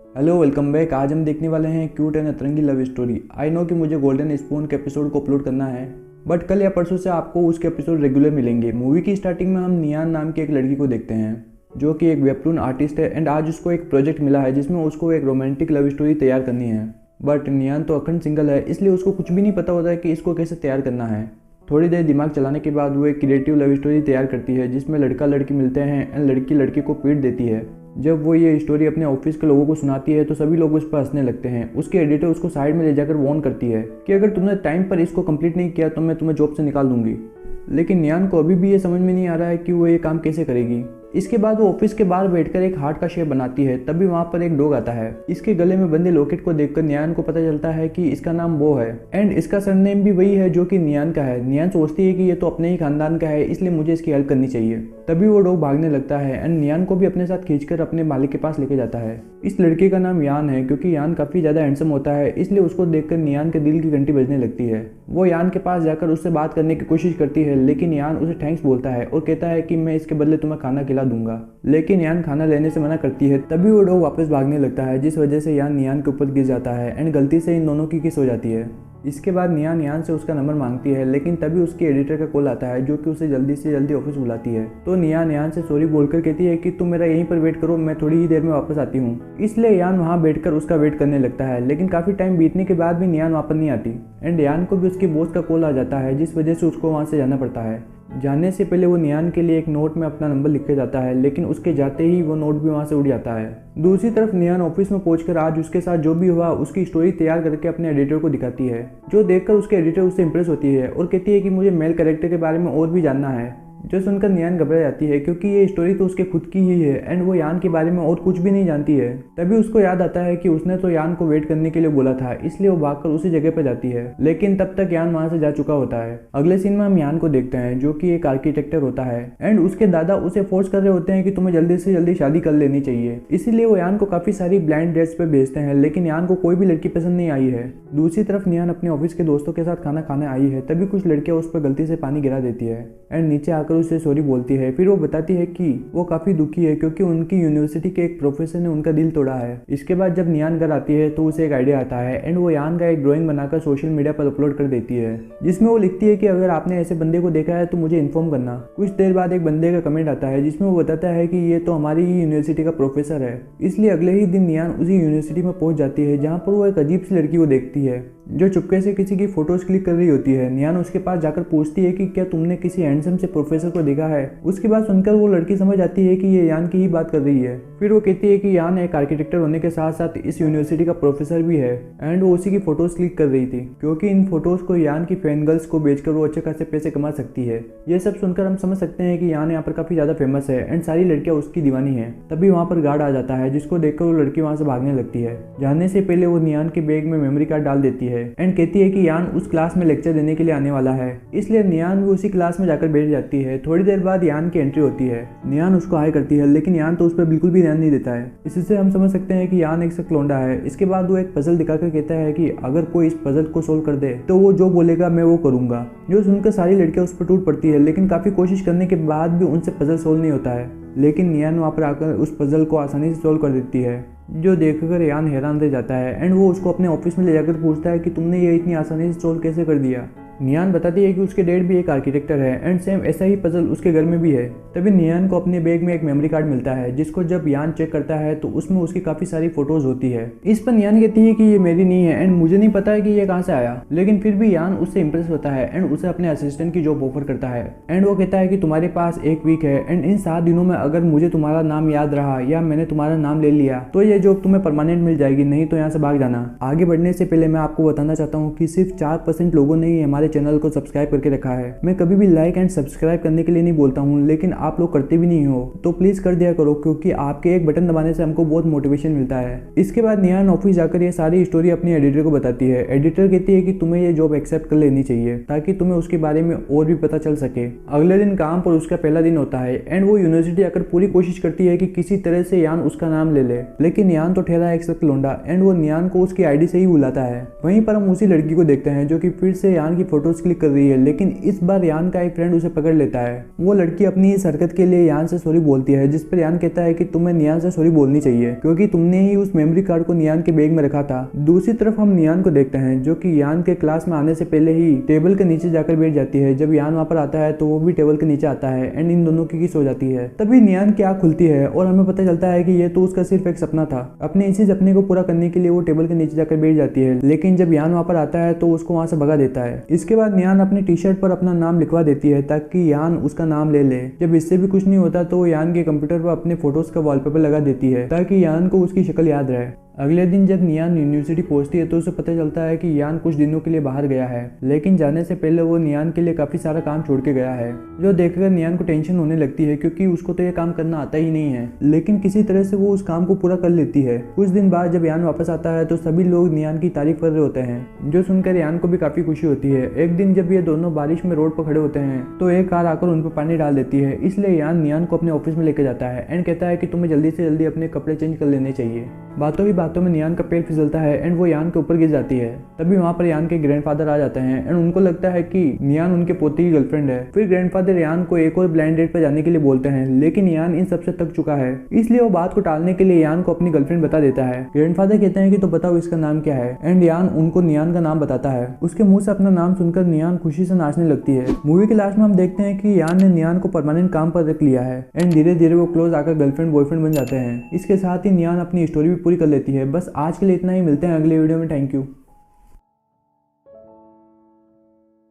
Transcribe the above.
Hello welcome back. आज हम देखने वाले हैं क्यूट एंड अतरंगी लव स्टोरी। आई नो कि मुझे गोल्डन स्पून के एपिसोड को अपलोड करना है, बट कल या परसों से आपको उसके एपिसोड रेगुलर मिलेंगे। मूवी की स्टार्टिंग में हम नियान नाम की एक लड़की को देखते हैं जो कि एक वेबटून आर्टिस्ट है एंड आज उसको एक प्रोजेक्ट मिला है जिसमें उसको एक रोमांटिक लव स्टोरी तैयार करनी है। बट नियान तो अखंड सिंगल है, इसलिए उसको कुछ भी नहीं पता होता है कि इसको कैसे तैयार करना है। थोड़ी देर दिमाग चलाने के बाद वो एक क्रिएटिव लव स्टोरी तैयार करती है जिसमें लड़का लड़की मिलते हैं एंड लड़की लड़के को पीट देती है। जब वो ये स्टोरी अपने ऑफिस के लोगों को सुनाती है तो सभी लोग उस पर हंसने लगते हैं। उसके एडिटर उसको साइड में ले जाकर वार्न करती है कि अगर तुमने टाइम पर इसको कंप्लीट नहीं किया तो मैं तुम्हें जॉब से निकाल दूंगी। लेकिन नियान को अभी भी ये समझ में नहीं आ रहा है कि वो ये काम कैसे करेगी। इसके बाद वो ऑफिस के बाहर बैठकर एक हार्ट का शेप बनाती है। तभी वहाँ पर एक डॉग आता है। इसके गले में बंधे लॉकेट को देखकर नियान को पता चलता है कि इसका नाम बो है एंड इसका सरनेम भी वही है जो कि नियान का है। नियान सोचती है कि ये तो अपने ही खानदान का है, इसलिए मुझे इसकी हेल्प करनी चाहिए। तभी वो डॉग भागने लगता है एंड नियान को भी अपने साथ खींचकर अपने मालिक के पास लेके जाता है। इस लड़के का नाम यान है क्योंकि यान काफी ज्यादा हैंडसम होता है, इसलिए उसको देखकर नियान के दिल की घंटी बजने लगती है। वो यान के पास जाकर उससे बात करने की कोशिश करती है, लेकिन यान उसे थैंक्स बोलता है और कहता है कि मैं इसके बदले तुम्हें खाना खिला दूंगा। लेकिन यान खाना लेने से मना करती है। तभी वो डॉग वापस भागने लगता है जिस वजह से यान नियान के ऊपर गिर जाता है एंड गलती से इन दोनों की किस हो जाती है। इसके बाद नियान यान से उसका नंबर मांगती है, लेकिन तभी उसके एडिटर का कॉल आता है जो कि उसे जल्दी से जल्दी ऑफिस बुलाती है। तो नियान यान से सॉरी बोलकर कहती है कि तुम मेरा यहीं पर वेट करो, मैं थोड़ी ही देर में वापस आती हूँ। इसलिए यान वहाँ बैठकर उसका वेट करने लगता है, लेकिन काफी टाइम बीतने के बाद भी नियान वापस नहीं आती एंड यान को भी उसके बॉस का कॉल आ जाता है जिस वजह से उसको वहाँ से जाना पड़ता है। जाने से पहले वो नियान के लिए एक नोट में अपना नंबर लिख के जाता है, लेकिन उसके जाते ही वो नोट भी वहाँ से उड़ जाता है। दूसरी तरफ नियान ऑफिस में पहुंचकर आज उसके साथ जो भी हुआ उसकी स्टोरी तैयार करके अपने एडिटर को दिखाती है, जो देखकर उसके एडिटर उससे इंप्रेस होती है और कहती है कि मुझे मेल कैरेक्टर के बारे में और भी जानना है। जो सुनकर नियान घबरा जाती है क्योंकि ये स्टोरी तो उसके खुद की ही है एंड वो यान के बारे में और कुछ भी नहीं जानती है। तभी उसको याद आता है कि उसने तो यान को वेट करने के लिए बोला था, इसलिए वो भागकर उसी जगह पर जाती है, लेकिन तब तक यान वहां से जा चुका होता है। अगले सीन में हम यान को देखते हैं जो कि एक आर्किटेक्टर होता है एंड उसके दादा उसे फोर्स कर रहे होते हैं कि तुम्हें जल्दी से जल्दी शादी कर लेनी चाहिए। इसीलिए वो यान को काफी सारी ब्लाइंड डेट्स पे भेजते हैं, लेकिन यान को कोई भी लड़की पसंद नहीं आई है। दूसरी तरफ नियान अपने ऑफिस के दोस्तों के साथ खाना खाने आई है, तभी कुछ लड़कियां उस पर गलती से पानी गिरा देती है एंड नीचे आकर उसे सॉरी बोलती है। फिर वो बताती है कि वो काफी दुखी है क्योंकि उनकी यूनिवर्सिटी के एक प्रोफेसर ने उनका दिल तोड़ा है। इसके बाद जब नियान घर आती है तो उसे एक आइडिया आता है एंड वो यान का एक ड्राइंग बनाकर सोशल मीडिया पर अपलोड कर देती है, जिसमें वो लिखती है कि अगर आपने ऐसे बंदे को देखा है तो मुझे इन्फॉर्म करना। कुछ देर बाद एक बंदे का कमेंट आता है जिसमें वो बताता है कि ये तो हमारी ही यूनिवर्सिटी का प्रोफेसर है। इसलिए अगले ही दिन नियान उसी यूनिवर्सिटी में पहुंच जाती है जहाँ पर वो एक अजीब सी लड़की को देखती है जो चुपके से किसी की फोटोज क्लिक कर रही होती है। नियान उसके पास जाकर पूछती है कि क्या तुमने किसी हैंडसम से प्रोफेसर को देखा है। उसकी बात सुनकर वो लड़की समझ आती है कि ये यान की ही बात कर रही है। फिर वो कहती है कि यान एक आर्किटेक्टर होने के साथ साथ इस यूनिवर्सिटी का प्रोफेसर भी है एंड वो उसी की फोटोज क्लिक कर रही थी क्योंकि इन फोटोज को यान की फैन गर्ल्स को बेचकर वो अच्छे खासे पैसे कमा सकती है। ये सब सुनकर हम समझ सकते हैं कि यान यहाँ पर काफी ज्यादा फेमस है एंड सारी लड़कियां उसकी दीवानी है। तभी वहाँ पर गार्ड आ जाता है जिसको देखकर वो लड़की वहाँ से भागने लगती है। जाने से पहले वो नियान के बैग में मेमोरी कार्ड डाल देती है एंड कहती है कि यान उस क्लास में लेक्चर देने के लिए आने वाला है, इसलिए नियान भी उसी क्लास में जाकर बैठ जाती है। थोड़ी देर बाद यान की एंट्री होती है। नियान उसको हाय करती है, लेकिन यान तो उस पर बिल्कुल भी ध्यान नहीं देता है। इससे हम समझ सकते हैं कि यान एक सख्त लौंडा है। इसके बाद वो एक पजल दिखाकर कहता है कि अगर कोई इस पजल को सोल्व कर दे तो वो जो बोलेगा मैं वो करूंगा। जो सुनकर सारी लड़कियां उस पर टूट पड़ती है, लेकिन काफी कोशिश करने के बाद भी उनसे पजल सोल्व नहीं होता है। लेकिन नियान वहाँ पर आकर उस पजल को आसानी से सोल्व कर देती है, जो देखकर यान हैरान रह जाता है एंड वो उसको अपने ऑफिस में ले जाकर पूछता है कि तुमने ये इतनी आसानी से सोल्व कैसे कर दिया। नियान बताती है कि उसके डैड भी एक आर्किटेक्टर है एंड सेम ऐसा ही पजल उसके घर में भी है। तभी नियान को अपने बैग में एक मेमोरी कार्ड मिलता है जिसको जब यान चेक करता है तो उसमें उसकी काफी सारी फोटोज होती है। इस पर नियान कहती है कि ये मेरी नहीं है एंड मुझे नहीं पता है कि ये कहाँ से आया, लेकिन फिर भी यान उससे इंप्रेस होता है एंड उसे अपने असिस्टेंट की जॉब ऑफर करता है एंड वो कहता है कि तुम्हारे पास एक वीक है एंड इन 7 दिनों में अगर मुझे तुम्हारा नाम याद रहा या मैंने तुम्हारा नाम ले लिया तो ये जॉब तुम्हें परमानेंट मिल जाएगी, नहीं तो यहाँ से भाग जाना। आगे बढ़ने से पहले मैं आपको बताना चाहता हूँ कि सिर्फ 4% लोगों ने ही हमारे चैनल को सब्सक्राइब करके रखा है। मैं कभी भी लाइक एंड सब्सक्राइब करने के लिए नहीं बोलता हूँ, लेकिन आप लोग करते भी नहीं हो, तो प्लीज कर दिया करो क्योंकि आपके एक बटन दबाने से हमको बहुत मोटिवेशन मिलता है। इसके बाद नियान ऑफिस जाकर ये सारी स्टोरी अपनी एडिटर को बताती है। एडिटर कहती है कि तुम्हें ये जॉब एक्सेप्ट कर लेनी चाहिए ताकि तुम्हें उसके बारे में और भी पता चल सके। अगले दिन काम पर उसका पहला दिन होता है एंड वो यूनिवर्सिटी आकर पूरी कोशिश करती है कि किसी तरह से यान उसका नाम ले ले, लेकिन यान तो ठहरा एक सख्त लौंडा एंड वो नियान को उसकी आईडी से ही बुलाता है। वहीं पर हम उसी लड़की को देखते हैं जो कि फिर से यान की फोटोज क्लिक कर रही है, लेकिन इस बार यान का एक फ्रेंड उसे पकड़ लेता है। वो लड़की अपनी इस हरकत के लिए यान से सॉरी बोलती है, जिस पर यान कहता है कि तुम्हें नियान से सॉरी बोलनी चाहिए क्योंकि तुमने ही उस मेमोरी कार्ड को नियान के बैग में रखा था। दूसरी तरफ हम नियान को देखते हैं जो कि यान के क्लास में आने से पहले ही टेबल के नीचे जाकर बैठ जाती है। जब यान वहां पर आता है तो वो भी टेबल के नीचे आता है एंड इन दोनों की किस हो जाती है। तभी नियान की आंख खुलती है और हमें पता चलता है कि ये तो उसका सिर्फ एक सपना था। अपने इसी सपने को पूरा करने के लिए वो टेबल के नीचे जाकर बैठ जाती है, लेकिन जब यान वहां पर आता है तो उसको वहां से भगा देता है। इसके बाद नियान अपनी टी शर्ट पर अपना नाम लिखवा देती है ताकि यान उसका नाम ले ले। जब इससे भी कुछ नहीं होता तो यान के कंप्यूटर पर अपने फोटोज का वॉलपेपर लगा देती है ताकि यान को उसकी शक्ल याद रहे। अगले दिन जब नियान यूनिवर्सिटी पहुंचती है तो उसे पता चलता है कि यान कुछ दिनों के लिए बाहर गया है, लेकिन जाने से पहले वो नियान के लिए काफी सारा काम छोड़ के गया है, जो देखकर नियान को टेंशन होने लगती है क्योंकि उसको तो ये काम करना आता ही नहीं है। लेकिन किसी तरह से वो उस काम को पूरा कर लेती है। कुछ दिन बाद जब यान वापस आता है तो सभी लोग नियान की तारीफ कर रहे होते हैं, जो सुनकर यान को भी काफी खुशी होती है। एक दिन जब ये दोनों बारिश में रोड पर खड़े होते हैं तो एक कार आकर उन पर पानी डाल देती है, इसलिए यान नियान को अपने ऑफिस में लेकर जाता है एंड कहता है कि तुम्हें जल्दी से जल्दी अपने कपड़े चेंज कर लेने चाहिए। बातों ही बातों में नियान का पैर फिसलता है एंड वो यान के ऊपर गिर जाती है। तभी वहाँ पर यान के ग्रैंडफादर आ जाते हैं एंड उनको लगता है कि नियान उनके पोते की गर्लफ्रेंड है। फिर ग्रैंडफादर यान को एक और ब्लाइंड डेट पर जाने के लिए बोलते हैं, लेकिन यान इन सबसे थक चुका है, इसलिए वो बात को टालने के लिए यान को अपनी गर्लफ्रेंड बता देता है। ग्रैंडफादर कहते हैं कि तो बताओ इसका नाम क्या है, एंड यान उनको नियान का नाम बताता है। उसके मुंह से अपना नाम सुनकर नियान खुशी से नाचने लगती है। मूवी के लास्ट में हम देखते हैं कि यान ने नियान को परमानेंट काम पर रख लिया है एंड धीरे धीरे वो क्लोज आकर गर्लफ्रेंड बॉयफ्रेंड बन जाते हैं। इसके साथ ही नियान अपनी स्टोरी भी पूरी कर लेती है। बस आज के लिए इतना ही, मिलते हैं अगले वीडियो में। Thank you.